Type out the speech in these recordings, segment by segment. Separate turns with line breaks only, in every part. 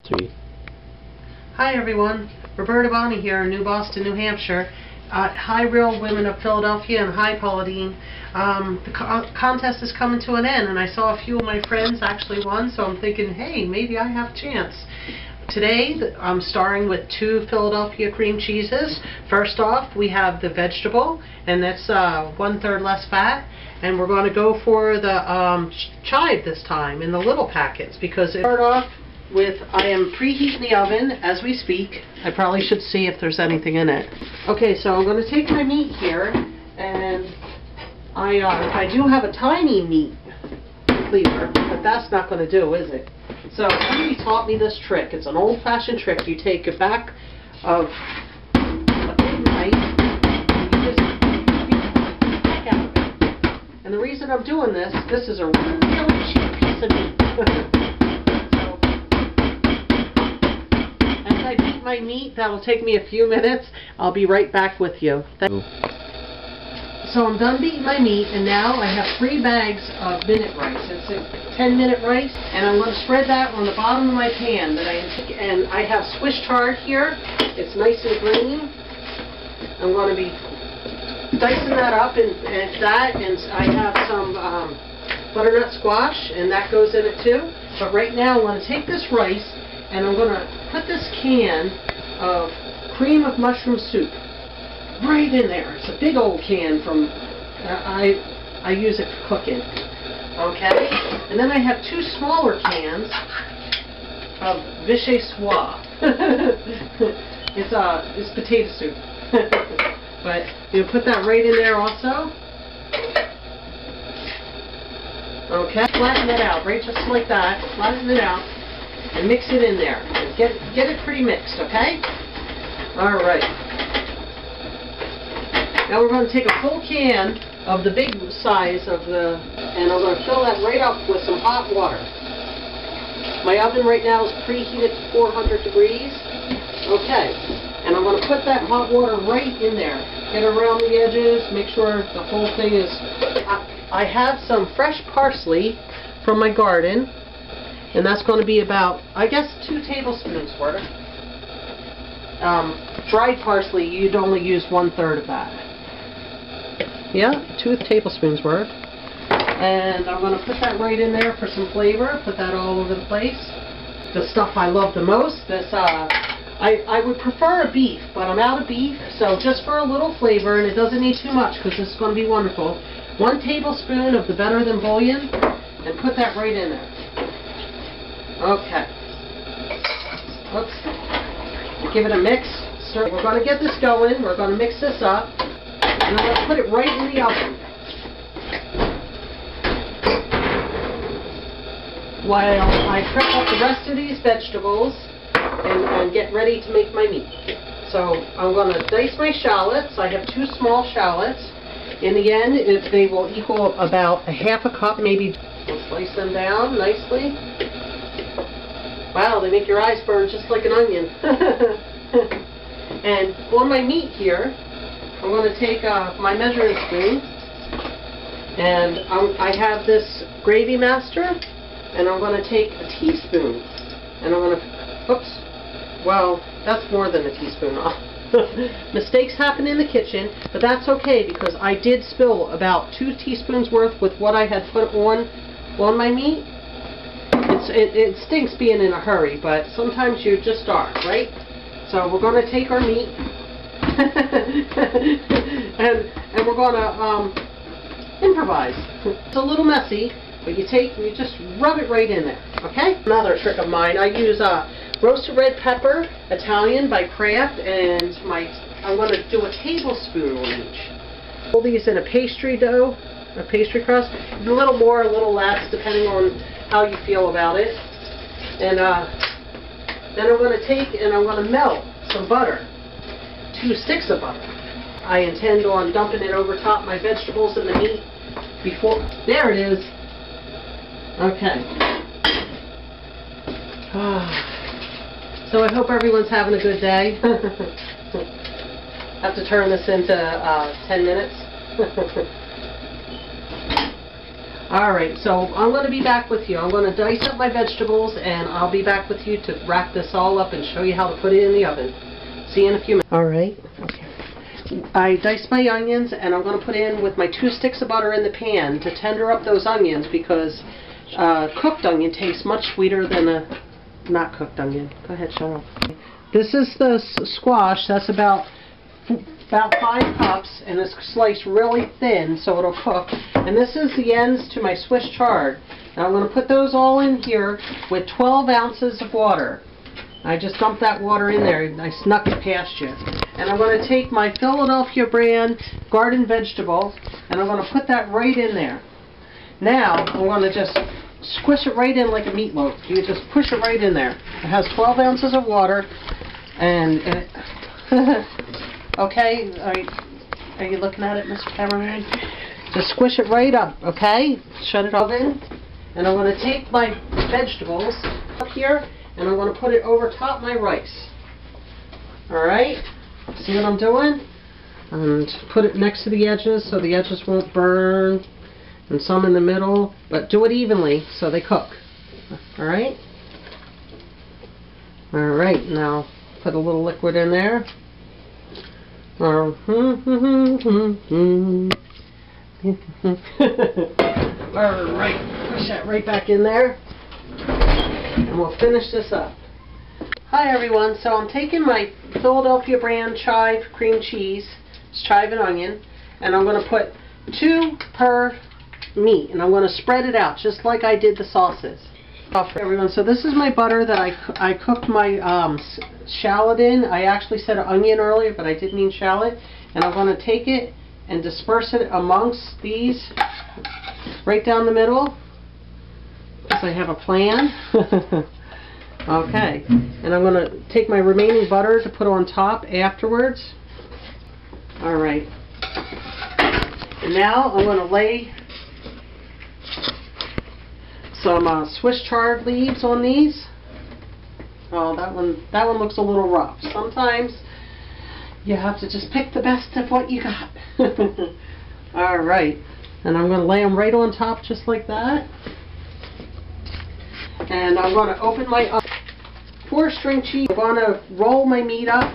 3.
Hi everyone, Roberta Bonney here in New Boston, New Hampshire. Hi Real Women of Philadelphia, and hi Pauline. The contest is coming to an end, and I saw a few of my friends actually won, so I'm thinking, hey, maybe I have a chance. Today I'm starting with 2 Philadelphia cream cheeses. First off, we have the vegetable, and that's 1/3 less fat. And we're going to go for the chive this time in the little packets, because it start off with, I am preheating the oven as we speak. I probably should see if there's anything in it. Okay, so I'm going to take my meat here, and I do have a tiny meat cleaver, but that's not going to do, is it? So somebody taught me this trick. It's an old-fashioned trick. You take a back of a big knife, and you just back out of it. And the reason I'm doing this is a really cheap piece of meat. I beat my meat. That'll take me a few minutes. I'll be right back with you. So I'm done beating my meat, and now I have 3 bags of minute rice. It's a 10-minute rice, and I'm going to spread that on the bottom of my pan. And I have Swiss chard here. It's nice and green. I'm going to be dicing that up, and I have some butternut squash, and that goes in it too. But right now I'm going to take this rice, and I'm going to put this can of cream of mushroom soup right in there. It's a big old can from, I use it for cooking. Okay? And then I have 2 smaller cans of vichyssoise. It's potato soup. But you put that right in there also. Okay? Flatten it out, right just like that. Flatten it out. And mix it in there. Get it pretty mixed, okay? Alright. Now we're going to take a full can of the big size and I'm going to fill that right up with some hot water. My oven right now is preheated to 400 degrees. Okay. And I'm going to put that hot water right in there. Get around the edges, make sure the whole thing is... I have some fresh parsley from my garden. And that's going to be about, I guess, 2 tablespoons worth. Dried parsley, you'd only use 1/3 of that. Yeah, 2 tablespoons worth. And I'm going to put that right in there for some flavor. Put that all over the place. The stuff I love the most, I would prefer a beef, but I'm out of beef. So just for a little flavor, and it doesn't need too much because this is going to be wonderful. 1 tablespoon of the Better Than Bouillon, and put that right in there. Okay. Let's give it a mix. We're going to get this going. We're going to mix this up. And I'm going to put it right in the oven while I prep up the rest of these vegetables and get ready to make my meat. So I'm going to dice my shallots. I have 2 small shallots. In the end, they will equal about 1/2 cup, maybe. We'll slice them down nicely. Wow, they make your eyes burn just like an onion. And on my meat here, I'm going to take my measuring spoon, and I have this Gravy Master, and I'm going to take a teaspoon, and I'm going to, oops, well, that's more than a teaspoon. Mistakes happen in the kitchen, but that's okay, because I did spill about 2 teaspoons worth with what I had put on my meat. It stinks being in a hurry, but sometimes you just are, right? So we're going to take our meat and we're going to improvise. It's a little messy, but you just rub it right in there, okay? Another trick of mine, I use roasted red pepper, Italian by Kraft, and I'm going to do a tablespoon on each. Pull these in a pastry dough, a pastry crust, a little more, a little less, depending on how you feel about it. And then I'm going to take and I'm going to melt some butter, 2 sticks of butter. I intend on dumping it over top my vegetables and the meat before. There it is. Okay. So I hope everyone's having a good day. I have to turn this into 10 minutes. Alright, so I'm going to be back with you. I'm going to dice up my vegetables, and I'll be back with you to wrap this all up and show you how to put it in the oven. See you in a few minutes. Alright, okay. I diced my onions, and I'm going to put in with my 2 sticks of butter in the pan to tender up those onions, because cooked onion tastes much sweeter than a not cooked onion. Go ahead, shut up. This is the squash. That's about 5 cups, and it's sliced really thin so it'll cook. And this is the ends to my Swiss chard. Now I'm going to put those all in here with 12 ounces of water. I just dumped that water in there. I snuck it past you. And I'm going to take my Philadelphia brand garden vegetable, and I'm going to put that right in there. Now I'm going to just squish it right in like a meatloaf. You just push it right in there. It has 12 ounces of water, and okay, are you looking at it, Mr. Cameraman? Just squish it right up, okay? Shut it off in. And I'm going to take my vegetables up here, and I'm going to put it over top my rice. Alright? See what I'm doing? And put it next to the edges so the edges won't burn. And some in the middle. But do it evenly so they cook. Alright? Alright, now put a little liquid in there. Alright, push that right back in there, and we'll finish this up. Hi everyone, so I'm taking my Philadelphia brand chive cream cheese, it's chive and onion, and I'm going to put 2 per meat, and I'm going to spread it out just like I did the sauces. Everyone, so this is my butter that I cooked my shallot in. I actually said onion earlier, but I did mean shallot. And I'm going to take it and disperse it amongst these right down the middle, because I have a plan. Okay, and I'm going to take my remaining butter to put on top afterwards. Alright, and now I'm going to lay some Swiss chard leaves on these. Oh, that one looks a little rough. Sometimes you have to just pick the best of what you got. Alright, and I'm going to lay them right on top just like that. And I'm going to open my 4-string cheese. I'm going to roll my meat up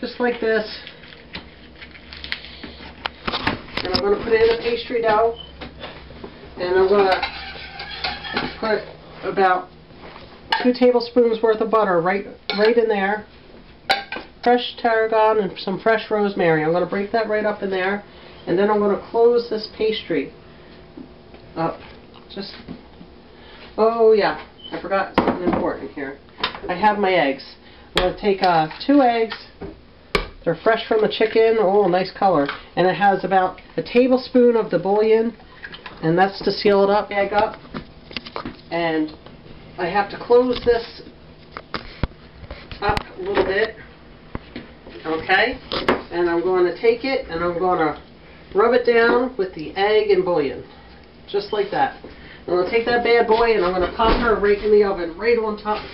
just like this. And I'm going to put it in a pastry dough. And I'm going to put about 2 tablespoons worth of butter right in there. Fresh tarragon and some fresh rosemary. I'm going to break that right up in there. And then I'm going to close this pastry up. Oh yeah, I forgot something important here. I have my eggs. I'm going to take 2 eggs. They're fresh from the chicken. Oh, nice color. And it has about a tablespoon of the bouillon. And that's to seal it up, egg up. And I have to close this up a little bit. Okay? And I'm going to take it and I'm going to rub it down with the egg and bouillon. Just like that. I'm going to take that bad boy and I'm going to pop her right in the oven, right on top of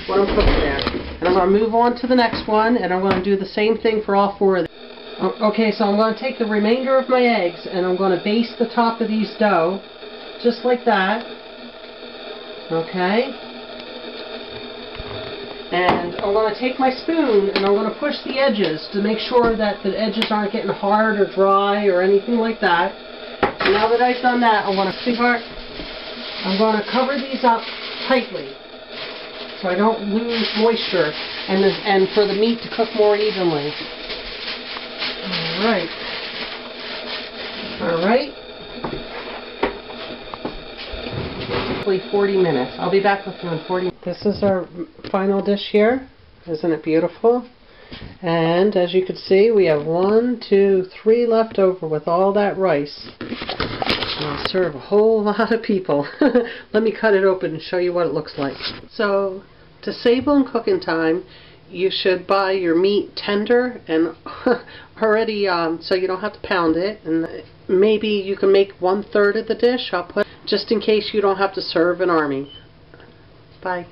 what I'm cooking there. And I'm going to move on to the next one, and I'm going to do the same thing for all 4 of them. Okay, so I'm going to take the remainder of my eggs and I'm going to baste the top of these dough, just like that. Okay? And I'm going to take my spoon and I'm going to push the edges to make sure that the edges aren't getting hard or dry or anything like that. And now that I've done that, I'm going to cover these up tightly so I don't lose moisture and for the meat to cook more evenly. Alright. Alright. Roughly 40 minutes. I'll be back with you in 40 minutes. This is our final dish here. Isn't it beautiful? And as you can see, we have 1, 2, 3 left over with all that rice. I'll serve a whole lot of people. Let me cut it open and show you what it looks like. So, to save on cooking time, you should buy your meat tender and already, so you don't have to pound it. And maybe you can make 1/3 of the dish. I'll put just in case you don't have to serve an army. Bye.